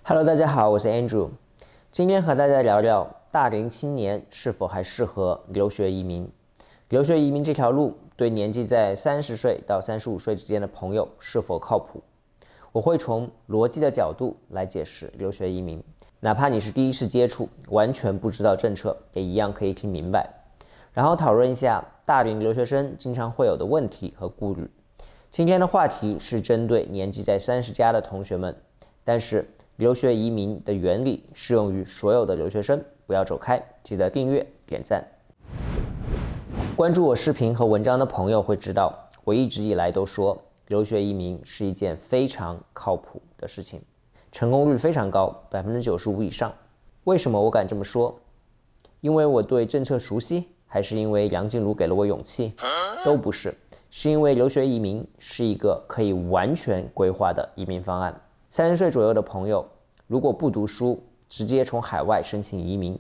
Hello， 大家好，我是 Andrew， 今天和大家聊聊大龄青年是否还适合留学移民。留学移民这条路对年纪在30岁到35岁之间的朋友是否靠谱？我会从逻辑的角度来解释留学移民，哪怕你是第一次接触，完全不知道政策，也一样可以听明白。然后讨论一下大龄留学生经常会有的问题和顾虑。今天的话题是针对年纪在30加的同学们，但是留学移民的原理适用于所有的留学生，不要走开，记得订阅、点赞。关注我视频和文章的朋友会知道，我一直以来都说留学移民是一件非常靠谱的事情，成功率非常高，95%以上。为什么我敢这么说？因为我对政策熟悉，还是因为梁静茹给了我勇气？都不是，是因为留学移民是一个可以完全规划的移民方案。30岁左右的朋友，如果不读书，直接从海外申请移民，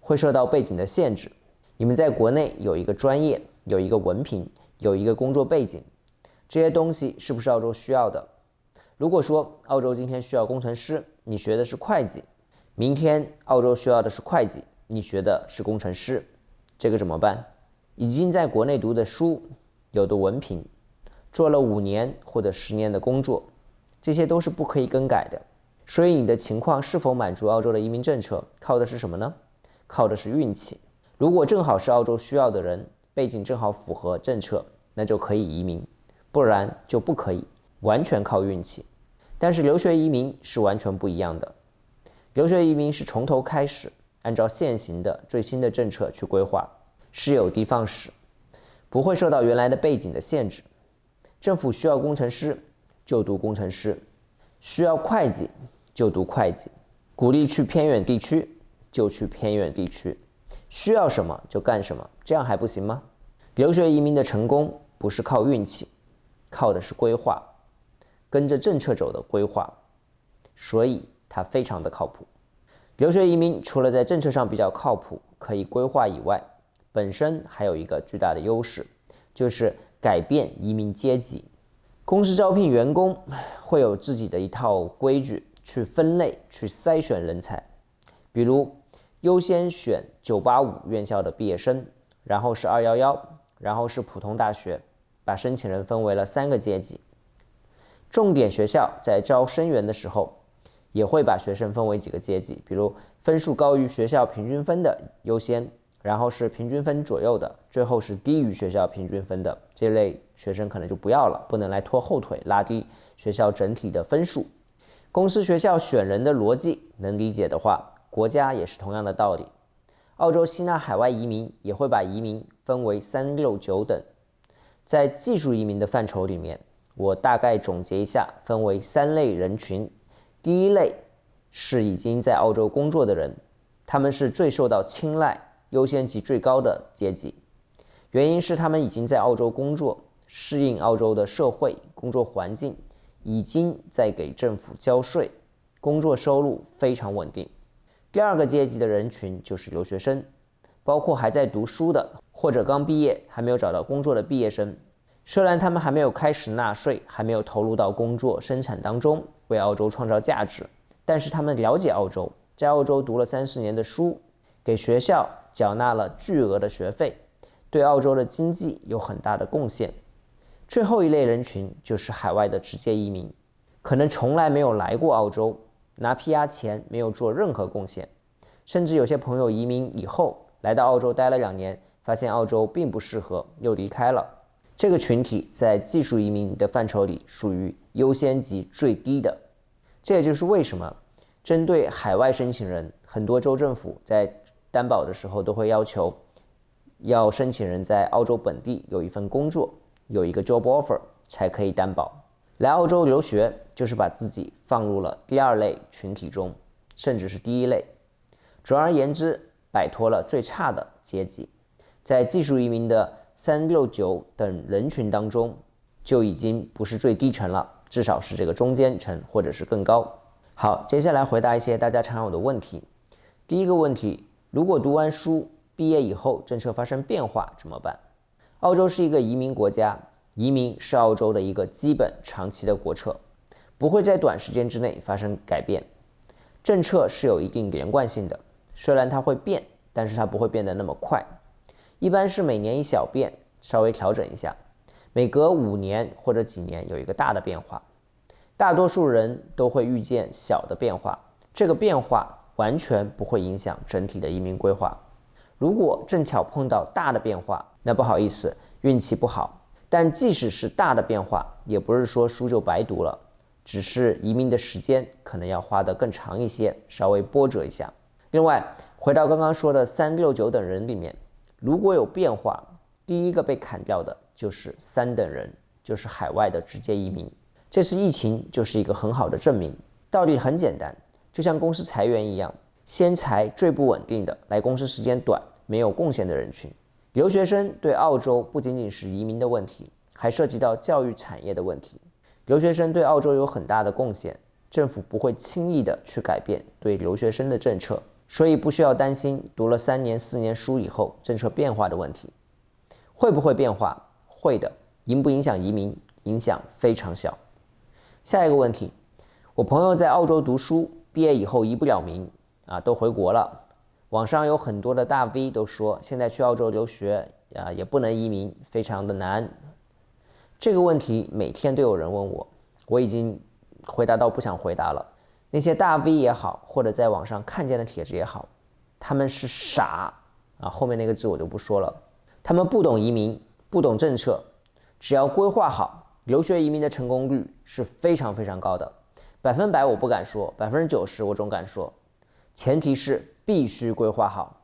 会受到背景的限制。你们在国内有一个专业，有一个文凭，有一个工作背景，这些东西是不是澳洲需要的？如果说澳洲今天需要工程师，你学的是会计，明天澳洲需要的是会计，你学的是工程师，这个怎么办？已经在国内读的书，有的文凭，做了5年或者10年的工作，这些都是不可以更改的。所以你的情况是否满足澳洲的移民政策，靠的是什么呢？靠的是运气。如果正好是澳洲需要的人，背景正好符合政策，那就可以移民，不然就不可以，完全靠运气。但是留学移民是完全不一样的。留学移民是从头开始，按照现行的最新的政策去规划，是有的放矢，不会受到原来的背景的限制。政府需要工程师就读工程师，需要会计就读会计，鼓励去偏远地区就去偏远地区，需要什么就干什么，这样还不行吗？留学移民的成功不是靠运气，靠的是规划，跟着政策走的规划，所以它非常的靠谱。留学移民除了在政策上比较靠谱，可以规划以外，本身还有一个巨大的优势，就是改变移民阶级。公司招聘员工会有自己的一套规矩去分类去筛选人才，比如优先选985院校的毕业生，然后是211，然后是普通大学，把申请人分为了3个阶级。重点学校在招生源的时候也会把学生分为几个阶级，比如分数高于学校平均分的优先，然后是平均分左右的，最后是低于学校平均分的，这类学生可能就不要了，不能来拖后腿，拉低学校整体的分数。公司学校选人的逻辑能理解的话，国家也是同样的道理。澳洲吸纳海外移民也会把移民分为3、6、9等。在技术移民的范畴里面，我大概总结一下，分为3类人群。第一类是已经在澳洲工作的人，他们是最受到青睐、优先级最高的阶级，原因是他们已经在澳洲工作，适应澳洲的社会工作环境，已经在给政府交税，工作收入非常稳定。第2个阶级的人群就是留学生，包括还在读书的或者刚毕业还没有找到工作的毕业生。虽然他们还没有开始纳税，还没有投入到工作生产当中，为澳洲创造价值，但是他们了解澳洲，在澳洲读了30年的书，给学校缴纳了巨额的学费，对澳洲的经济有很大的贡献。最后一类人群就是海外的直接移民，可能从来没有来过澳洲，拿 PR 前没有做任何贡献，甚至有些朋友移民以后来到澳洲待了2年，发现澳洲并不适合，又离开了。这个群体在技术移民的范畴里属于优先级最低的。这也就是为什么针对海外申请人，很多州政府在担保的时候都会要求要申请人在澳洲本地有一份工作，有一个 job offer 才可以担保。来澳洲留学就是把自己放入了第2类群体中，甚至是第1类。总而言之，摆脱了最差的阶级，在技术移民的3、6、9等人群当中，就已经不是最低层了，至少是这个中间层或者是更高。好，接下来回答一些大家常有的问题。第一个问题，如果读完书毕业以后政策发生变化怎么办？澳洲是一个移民国家，移民是澳洲的一个基本长期的国策，不会在短时间之内发生改变。政策是有一定连贯性的，虽然它会变，但是它不会变得那么快，一般是每年一小变，稍微调整一下，每隔5年或者几年有一个大的变化。大多数人都会遇见小的变化，这个变化完全不会影响整体的移民规划。如果正巧碰到大的变化，那不好意思，运气不好。但即使是大的变化，也不是说书就白读了，只是移民的时间可能要花得更长一些，稍微波折一下。另外，回到刚刚说的369等人里面，如果有变化，第一个被砍掉的就是3等人，就是海外的直接移民。这次疫情就是一个很好的证明。道理很简单，就像公司裁员一样，先裁最不稳定的，来公司时间短、没有贡献的人群。留学生对澳洲不仅仅是移民的问题，还涉及到教育产业的问题。留学生对澳洲有很大的贡献，政府不会轻易的去改变对留学生的政策，所以不需要担心读了3年4年书以后政策变化的问题。会不会变化？会的。影不影响移民？影响非常小。下一个问题，我朋友在澳洲读书，毕业以后移不了民都回国了。网上有很多的大 V 都说，现在去澳洲留学也不能移民，非常的难。这个问题每天都有人问我，我已经回答到不想回答了。那些大 V 也好，或者在网上看见的帖子也好，他们是傻后面那个字我就不说了。他们不懂移民，不懂政策，只要规划好，留学移民的成功率是非常非常高的。100%我不敢说，90%我总敢说，前提是必须规划好。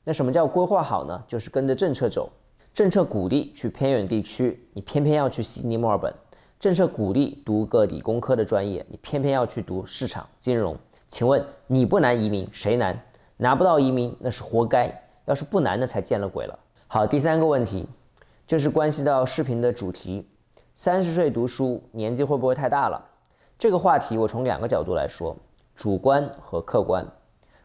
那什么叫规划好呢？就是跟着政策走。政策鼓励去偏远地区，你偏偏要去悉尼、墨尔本；政策鼓励读个理工科的专业，你偏偏要去读市场、金融。请问你不难移民，谁难？拿不到移民那是活该，要是不难那才见了鬼了。好，第3个问题就是关系到视频的主题，30岁读书，年纪会不会太大了？这个话题我从2个角度来说，主观和客观。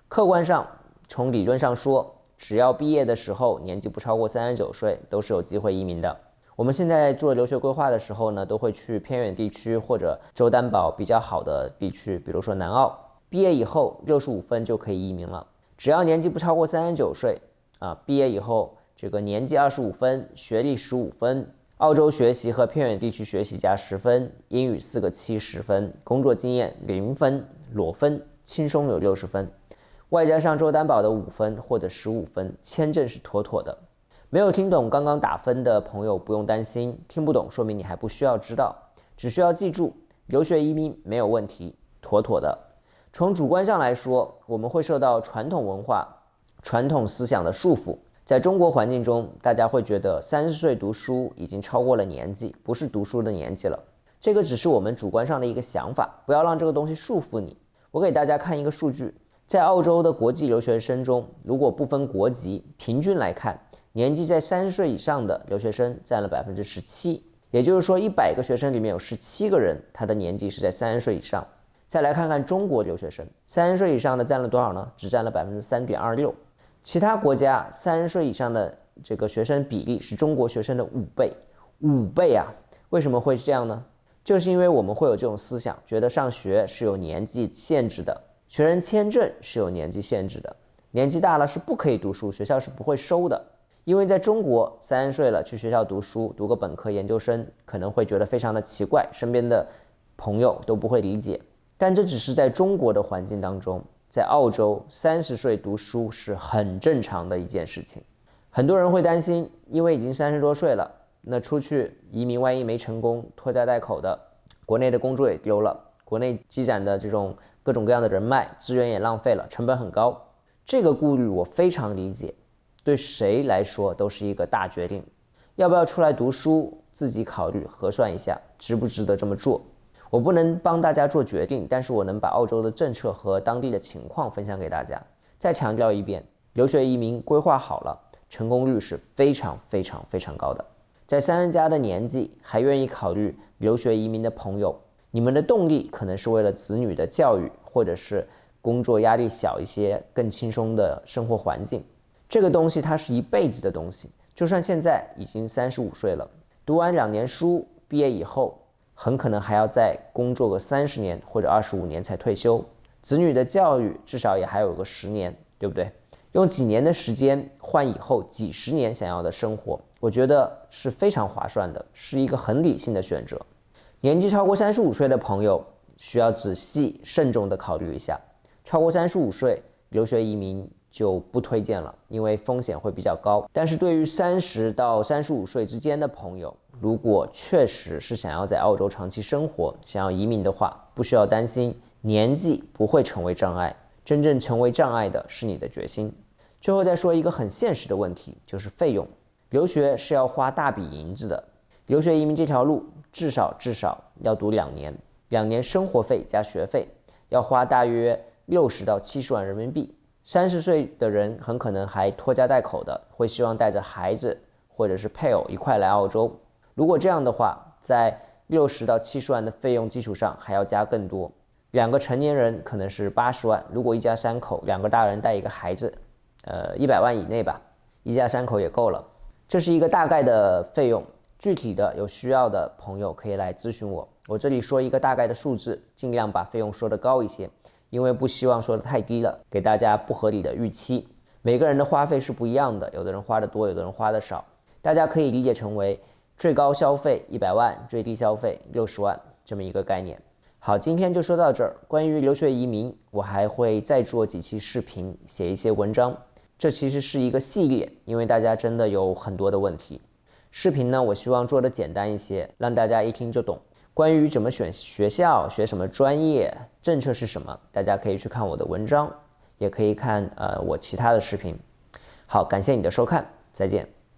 客观上，从理论上说，只要毕业的时候年纪不超过39岁，都是有机会移民的。我们现在做留学规划的时候呢，都会去偏远地区或者州担保比较好的地区，比如说南澳。毕业以后65分就可以移民了，只要年纪不超过39岁毕业以后这个年纪25分，学历15分，澳洲学习和偏远地区学习加10分，英语4个7 10分，工作经验0分，裸分轻松有60分，外加上州担保的5分或者15分，签证是妥妥的。没有听懂刚刚打分的朋友不用担心，听不懂说明你还不需要知道，只需要记住，留学移民没有问题，妥妥的。从主观上来说，我们会受到传统文化、传统思想的束缚。在中国环境中，大家会觉得30岁读书已经超过了年纪，不是读书的年纪了。这个只是我们主观上的一个想法，不要让这个东西束缚你。我给大家看一个数据，在澳洲的国际留学生中，如果不分国籍，平均来看，年纪在30岁以上的留学生占了17%，也就是说100个学生里面有17个人，他的年纪是在30岁以上。再来看看中国留学生，30岁以上的占了多少呢？只占了3.26%。其他国家30岁以上的这个学生比例是中国学生的5倍，5倍啊！为什么会是这样呢？就是因为我们会有这种思想，觉得上学是有年纪限制的，学生签证是有年纪限制的，年纪大了是不可以读书，学校是不会收的。因为在中国30岁了去学校读书，读个本科研究生，可能会觉得非常的奇怪，身边的朋友都不会理解。但这只是在中国的环境当中，在澳洲30岁读书是很正常的一件事情。很多人会担心，因为已经30多岁了，那出去移民万一没成功，拖家带口的，国内的工作也丢了，国内积攒的这种各种各样的人脉资源也浪费了，成本很高。这个顾虑我非常理解，对谁来说都是一个大决定。要不要出来读书，自己考虑核算一下，值不值得这么做。我不能帮大家做决定，但是我能把澳洲的政策和当地的情况分享给大家。再强调一遍，留学移民规划好了，成功率是非常非常非常高的。在30+的年纪还愿意考虑留学移民的朋友，你们的动力可能是为了子女的教育，或者是工作压力小一些，更轻松的生活环境。这个东西它是一辈子的东西，就算现在已经35岁了，读完2年书，毕业以后很可能还要再工作个30年或者25年才退休。子女的教育至少也还有个10年，对不对？用几年的时间换以后几十年想要的生活，我觉得是非常划算的，是一个很理性的选择。年纪超过35岁的朋友需要仔细慎重地考虑一下，超过35岁留学移民就不推荐了，因为风险会比较高。但是对于30到35岁之间的朋友，如果确实是想要在澳洲长期生活，想要移民的话，不需要担心，年纪不会成为障碍，真正成为障碍的是你的决心。最后再说一个很现实的问题，就是费用。留学是要花大笔银子的，留学移民这条路至少要读2年，2年生活费加学费要花大约60到70万人民币。30岁的人很可能还拖家带口的，会希望带着孩子或者是配偶一块来澳洲。如果这样的话，在60到70万的费用基础上还要加更多，2个成年人可能是80万，如果一家3口，2个大人带一个孩子，100万以内吧，一家3口也够了。这是一个大概的费用，具体的有需要的朋友可以来咨询我。我这里说一个大概的数字，尽量把费用说得高一些，因为不希望说得太低了，给大家不合理的预期。每个人的花费是不一样的，有的人花得多，有的人花得少，大家可以理解成为最高消费100万，最低消费60万这么一个概念。好，今天就说到这儿。关于留学移民，我还会再做几期视频，写一些文章。这其实是一个系列，因为大家真的有很多的问题。视频呢，我希望做得简单一些，让大家一听就懂。关于怎么选学校、学什么专业、政策是什么，大家可以去看我的文章，也可以看我其他的视频。好，感谢你的收看，再见。